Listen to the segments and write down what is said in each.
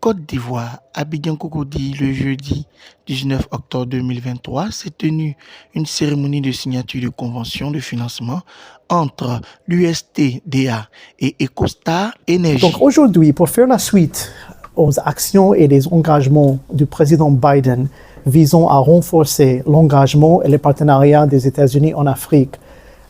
Côte d'Ivoire, Abidjan Cocody, le jeudi 19 octobre 2023, s'est tenue une cérémonie de signature de convention de financement entre l'USTDA et EcoStar Energy. Donc aujourd'hui, pour faire la suite aux actions et les engagements du président Biden visant à renforcer l'engagement et les partenariats des États-Unis en Afrique,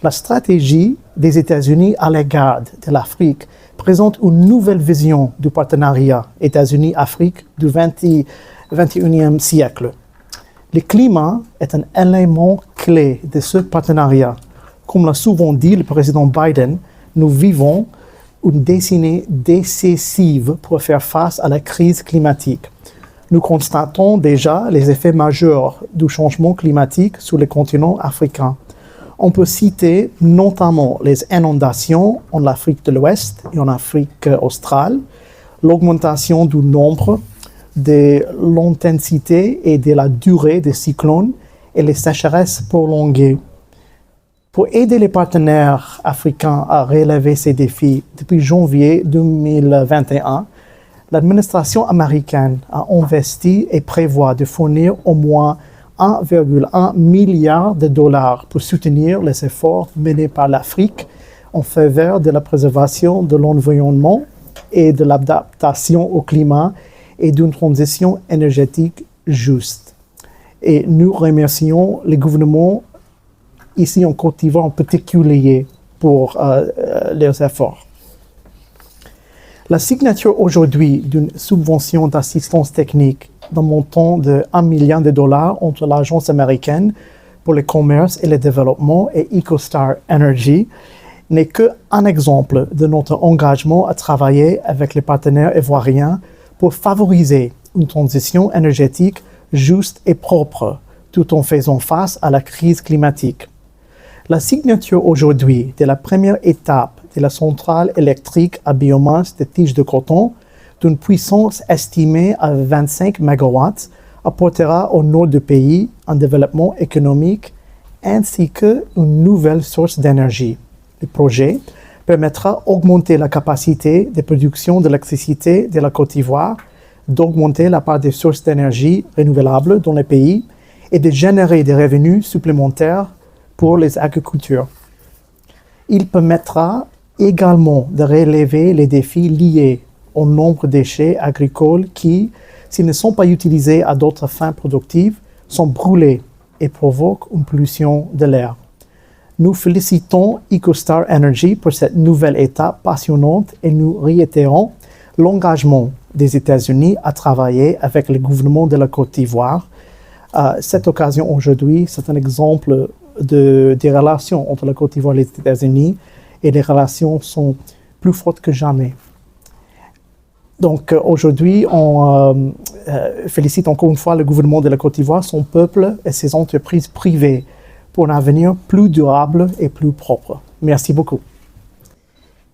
la stratégie des États-Unis à l'égard de l'Afrique présente une nouvelle vision du partenariat États-Unis-Afrique du 21e siècle. Le climat est un élément clé de ce partenariat. Comme l'a souvent dit le président Biden, nous vivons une décennie décisive pour faire face à la crise climatique. Nous constatons déjà les effets majeurs du changement climatique sur le continent africain. On peut citer notamment les inondations en Afrique de l'Ouest et en Afrique australe, l'augmentation du nombre, de l'intensité et de la durée des cyclones et les sécheresses prolongées. Pour aider les partenaires africains à relever ces défis, depuis janvier 2021, l'administration américaine a investi et prévoit de fournir au moins 1,1 milliard de dollars pour soutenir les efforts menés par l'Afrique en faveur de la préservation de l'environnement et de l'adaptation au climat et d'une transition énergétique juste. Et nous remercions les gouvernements ici en Côte d'Ivoire en particulier pour leurs efforts. La signature aujourd'hui d'une subvention d'assistance technique d'un montant de 1 milliard de dollars entre l'Agence américaine pour le commerce et le développement et EcoStar Energy n'est qu'un exemple de notre engagement à travailler avec les partenaires ivoiriens pour favoriser une transition énergétique juste et propre, tout en faisant face à la crise climatique. La signature aujourd'hui de la première étape de la centrale électrique à biomasse de tiges de coton d'une puissance estimée à 25 MW apportera au nord du pays un développement économique ainsi qu'une nouvelle source d'énergie. Le projet permettra d'augmenter la capacité de production d'électricité de la Côte d'Ivoire, d'augmenter la part des sources d'énergie renouvelables dans le pays et de générer des revenus supplémentaires pour les agriculteurs. Il permettra également de relever les défis liés au nombre de déchets agricoles qui, s'ils ne sont pas utilisés à d'autres fins productives, sont brûlés et provoquent une pollution de l'air. Nous félicitons EcoStar Energy pour cette nouvelle étape passionnante et nous réitérons l'engagement des États-Unis à travailler avec le gouvernement de la Côte d'Ivoire. Cette occasion aujourd'hui, c'est un exemple des relations entre la Côte d'Ivoire et les États-Unis et les relations sont plus fortes que jamais. Donc aujourd'hui, on félicite encore une fois le gouvernement de la Côte d'Ivoire, son peuple et ses entreprises privées pour un avenir plus durable et plus propre. Merci beaucoup.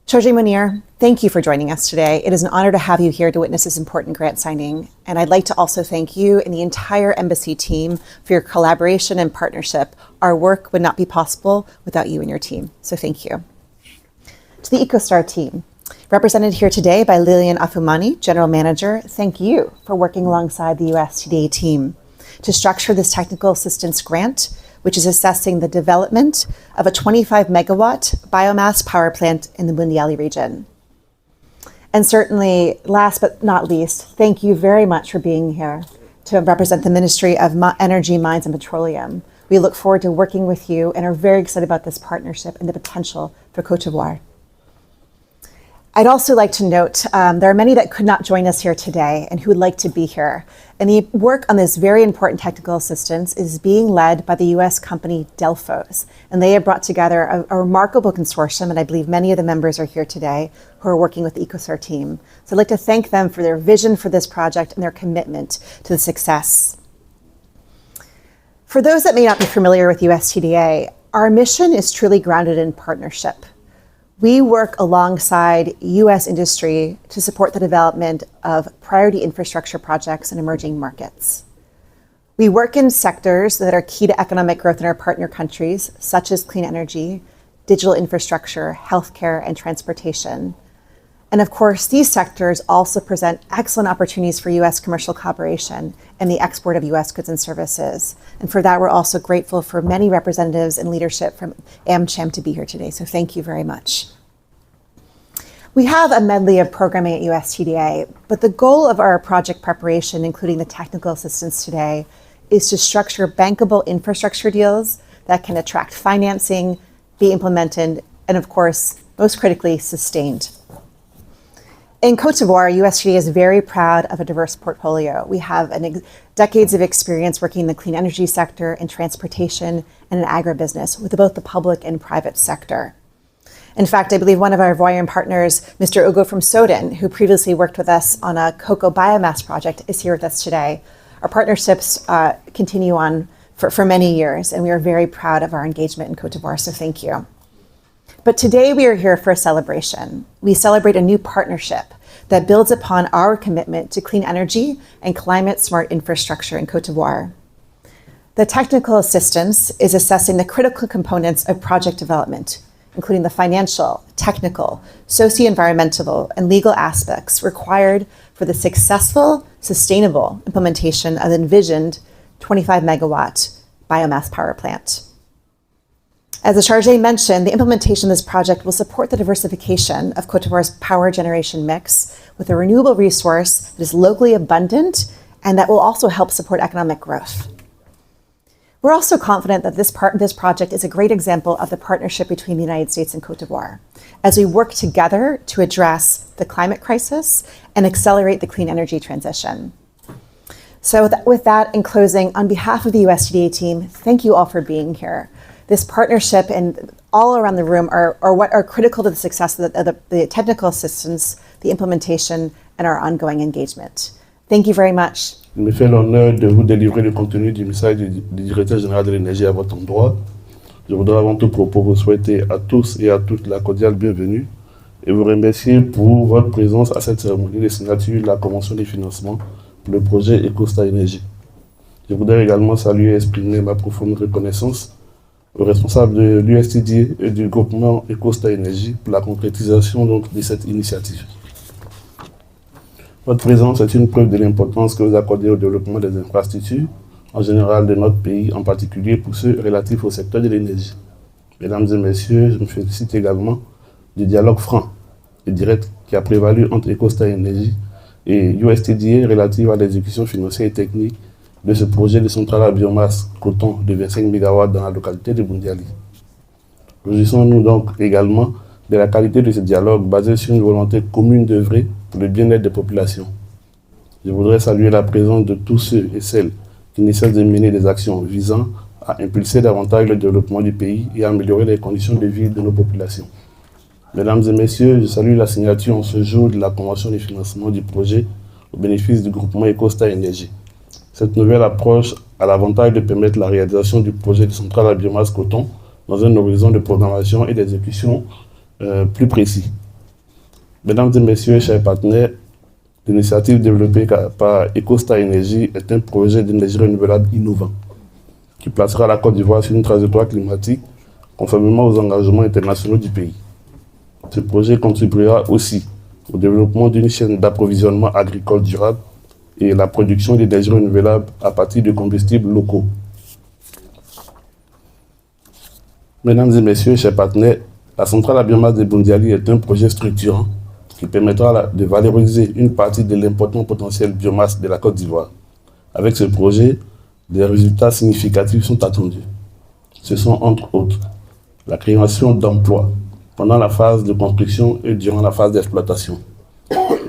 Choje Munir, thank you for joining us today. It is an honor to have you here to witness this important grant signing. And I'd like to also thank you and the entire embassy team for your collaboration and partnership. Our work would not be possible without you and your team. So thank you. To the EcoStar team, represented here today by Lilian Afumani, General Manager, thank you for working alongside the USTDA team to structure this technical assistance grant, which is assessing the development of a 25 megawatt biomass power plant in the Bundiali region. And certainly, last but not least, thank you very much for being here to represent the Ministry of Energy, Mines and Petroleum. We look forward to working with you and are very excited about this partnership and the potential for Côte d'Ivoire. I'd also like to note there are many that could not join us here today and who would like to be here. And the work on this very important technical assistance is being led by the US company Delphos. And they have brought together a remarkable consortium, and I believe many of the members are here today who are working with the EcoStar team. So I'd like to thank them for their vision for this project and their commitment to the success. For those that may not be familiar with USTDA, our mission is truly grounded in partnership. We work alongside U.S. industry to support the development of priority infrastructure projects in emerging markets. We work in sectors that are key to economic growth in our partner countries, such as clean energy, digital infrastructure, healthcare, and transportation. And of course, these sectors also present excellent opportunities for U.S. commercial collaboration and the export of U.S. goods and services. And for that, we're also grateful for many representatives and leadership from AmCham to be here today. So thank you very much. We have a medley of programming at USTDA, but the goal of our project preparation, including the technical assistance today, is to structure bankable infrastructure deals that can attract financing, be implemented, and of course, most critically, sustained. In Côte d'Ivoire, USTDA is very proud of a diverse portfolio. We have decades of experience working in the clean energy sector, in transportation, and in agribusiness with both the public and private sector. In fact, I believe one of our Ivoirian partners, Mr. Ugo from Soden, who previously worked with us on a cocoa biomass project, is here with us today. Our partnerships continue on for many years, and we are very proud of our engagement in Côte d'Ivoire, so thank you. But today we are here for a celebration. We celebrate a new partnership that builds upon our commitment to clean energy and climate-smart infrastructure in Côte d'Ivoire. The technical assistance is assessing the critical components of project development, including the financial, technical, socio-environmental, and legal aspects required for the successful, sustainable implementation of the envisioned 25 megawatt biomass power plant. As the chargé mentioned, the implementation of this project will support the diversification of Côte d'Ivoire's power generation mix with a renewable resource that is locally abundant and that will also help support economic growth. We're also confident that this project is a great example of the partnership between the United States and Côte d'Ivoire as we work together to address the climate crisis and accelerate the clean energy transition. So with that, in closing, on behalf of the USTDA team, thank you all for being here. This partnership and all around the room are what are critical to the success of the technical assistance, the implementation, and our ongoing engagement. Thank you very much. Il me fait l'honneur de vous délivrer le contenu du message du directeur général de l'énergie à votre endroit. Je voudrais avant tout propos vous souhaiter à tous et à toutes la cordiale bienvenue et vous remercier pour votre présence à cette cérémonie de signature de la convention de financement pour le projet EcoStar Énergie. Je voudrais également saluer et exprimer ma profonde reconnaissance aux responsables de l'USTDA et du groupement EcoStar Énergie pour la concrétisation donc, de cette initiative. Votre présence est une preuve de l'importance que vous accordez au développement des infrastructures, en général de notre pays, en particulier pour ceux relatifs au secteur de l'énergie. Mesdames et messieurs, je me félicite également du dialogue franc et direct qui a prévalu entre EcoStar Énergie et USTDA relative à l'exécution financière et technique de ce projet de centrale à biomasse coton de 25 MW dans la localité de Bundiali. Réjouissons-nous donc également de la qualité de ce dialogue basé sur une volonté commune d'œuvrer pour le bien-être des populations. Je voudrais saluer la présence de tous ceux et celles qui ne cessent de mener des actions visant à impulser davantage le développement du pays et à améliorer les conditions de vie de nos populations. Mesdames et messieurs, je salue la signature en ce jour de la convention de financement du projet au bénéfice du groupement EcoStar Énergie. Cette nouvelle approche a l'avantage de permettre la réalisation du projet de centrale à biomasse coton dans un horizon de programmation et d'exécution plus précis. Mesdames et messieurs, chers partenaires, l'initiative développée par EcoStar Énergie est un projet d'énergie renouvelable innovant qui placera la Côte d'Ivoire sur une trajectoire climatique conformément aux engagements internationaux du pays. Ce projet contribuera aussi au développement d'une chaîne d'approvisionnement agricole durable et la production d'énergie renouvelable à partir de combustibles locaux. Mesdames et messieurs, chers partenaires, la centrale à biomasse de Bundiali est un projet structurant qui permettra de valoriser une partie de l'important potentiel biomasse de la Côte d'Ivoire. Avec ce projet, des résultats significatifs sont attendus. Ce sont entre autres la création d'emplois pendant la phase de construction et durant la phase d'exploitation,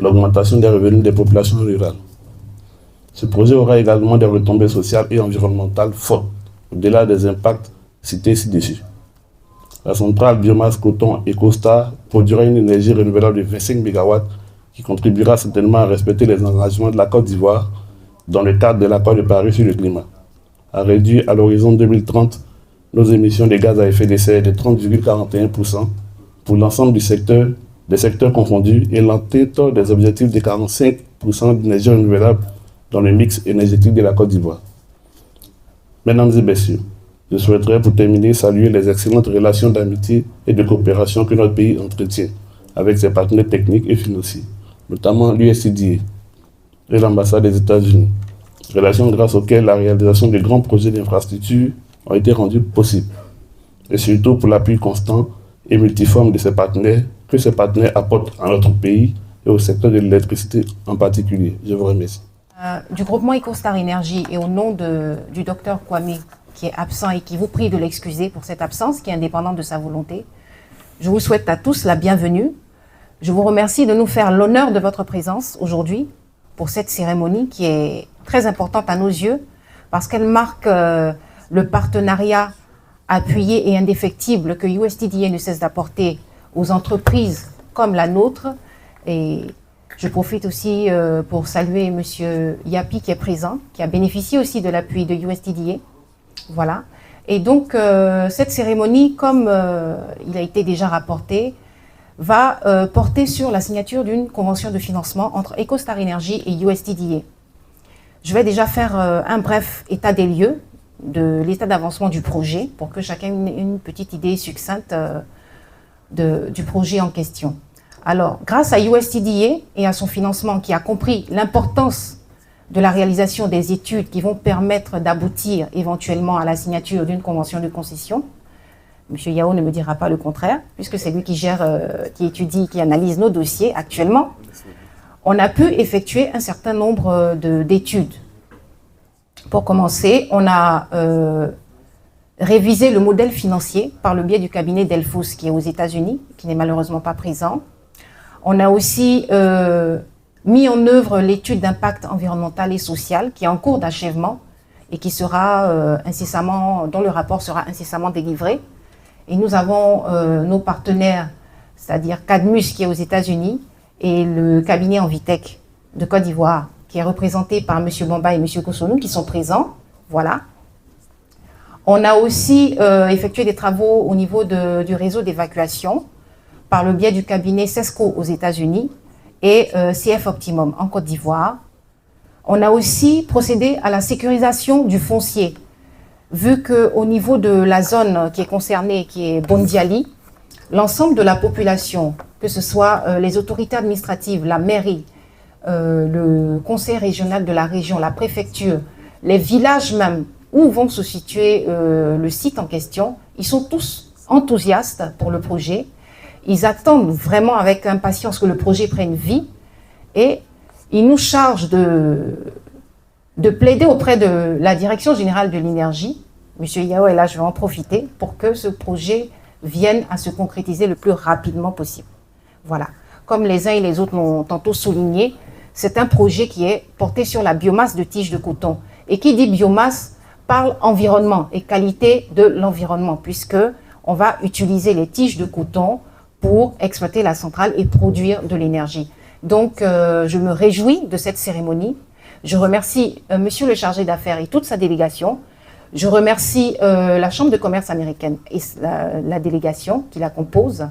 l'augmentation des revenus des populations rurales. Ce projet aura également des retombées sociales et environnementales fortes, au-delà des impacts cités ci-dessus. La centrale biomasse coton EcoStar produira une énergie renouvelable de 25 MW qui contribuera certainement à respecter les engagements de la Côte d'Ivoire dans le cadre de l'accord de Paris sur le climat, à réduire à l'horizon 2030 nos émissions de gaz à effet de serre de 30,41% pour l'ensemble des secteurs confondus et l'atteinte des objectifs de 45% d'énergie renouvelable dans le mix énergétique de la Côte d'Ivoire. Mesdames et messieurs, je souhaiterais pour terminer saluer les excellentes relations d'amitié et de coopération que notre pays entretient avec ses partenaires techniques et financiers, notamment l'USAID et l'ambassade des États-Unis. Relations grâce auxquelles la réalisation de grands projets d'infrastructure ont été rendus possibles. Et surtout pour l'appui constant et multiforme de ces partenaires que ces partenaires apportent à notre pays et au secteur de l'électricité en particulier. Je vous remercie. Du groupement EcoStar Énergie et au nom du docteur Kwame qui est absent et qui vous prie de l'excuser pour cette absence qui est indépendante de sa volonté, je vous souhaite à tous la bienvenue. Je vous remercie de nous faire l'honneur de votre présence aujourd'hui pour cette cérémonie qui est très importante à nos yeux parce qu'elle marque le partenariat appuyé et indéfectible que USTDA ne cesse d'apporter aux entreprises comme la nôtre. Et je profite aussi pour saluer M. Yapi qui est présent, qui a bénéficié aussi de l'appui de USTDA. Voilà. Et donc, cette cérémonie, comme il a été déjà rapporté, va porter sur la signature d'une convention de financement entre EcoStar Energy et USTDA. Je vais déjà faire un bref état des lieux de l'état d'avancement du projet pour que chacun ait une petite idée succincte du projet en question. Alors, grâce à USTDA et à son financement qui a compris l'importance de la réalisation des études qui vont permettre d'aboutir éventuellement à la signature d'une convention de concession, M. Yao ne me dira pas le contraire, puisque c'est lui qui gère, qui étudie, qui analyse nos dossiers actuellement, on a pu effectuer un certain nombre d'études. Pour commencer, on a révisé le modèle financier par le biais du cabinet Delphos qui est aux États-Unis, qui n'est malheureusement pas présent. On a aussi mis en œuvre l'étude d'impact environnemental et social qui est en cours d'achèvement et qui sera dont le rapport sera incessamment délivré. Et nous avons nos partenaires, c'est-à-dire Cadmus qui est aux États-Unis et le cabinet Envitech de Côte d'Ivoire qui est représenté par M. Bamba et M. Kosonou qui sont présents. Voilà. On a aussi effectué des travaux au niveau du réseau d'évacuation par le biais du cabinet CESCO aux États-Unis et CF Optimum en Côte d'Ivoire. On a aussi procédé à la sécurisation du foncier, vu qu'au niveau de la zone qui est concernée, qui est Bondiali, l'ensemble de la population, que ce soit les autorités administratives, la mairie, le conseil régional de la région, la préfecture, les villages même où vont se situer le site en question, ils sont tous enthousiastes pour le projet. Ils attendent vraiment avec impatience que le projet prenne vie et ils nous chargent de plaider auprès de la Direction générale de l'énergie. Monsieur Yao est là, je vais en profiter pour que ce projet vienne à se concrétiser le plus rapidement possible. Voilà. Comme les uns et les autres l'ont tantôt souligné, c'est un projet qui est porté sur la biomasse de tiges de coton. Et qui dit biomasse parle environnement et qualité de l'environnement, puisque on va utiliser les tiges de coton pour exploiter la centrale et produire de l'énergie. Donc, je me réjouis de cette cérémonie. Je remercie monsieur le chargé d'affaires et toute sa délégation. Je remercie la Chambre de commerce américaine et la délégation qui la compose.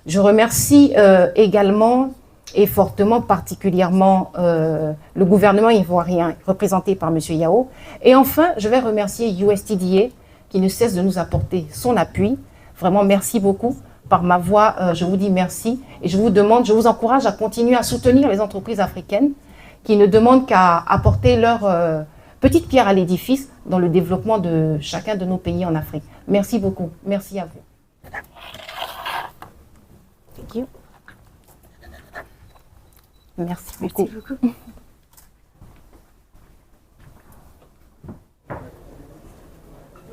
Je remercie également et fortement, particulièrement, le gouvernement ivoirien représenté par monsieur Yao. Et enfin, je vais remercier USTDA qui ne cesse de nous apporter son appui. Vraiment, merci beaucoup. Par ma voix, je vous dis merci et je vous encourage à continuer à soutenir les entreprises africaines qui ne demandent qu'à apporter leur petite pierre à l'édifice dans le développement de chacun de nos pays en Afrique. Merci beaucoup. Merci à vous. Thank you. Merci beaucoup.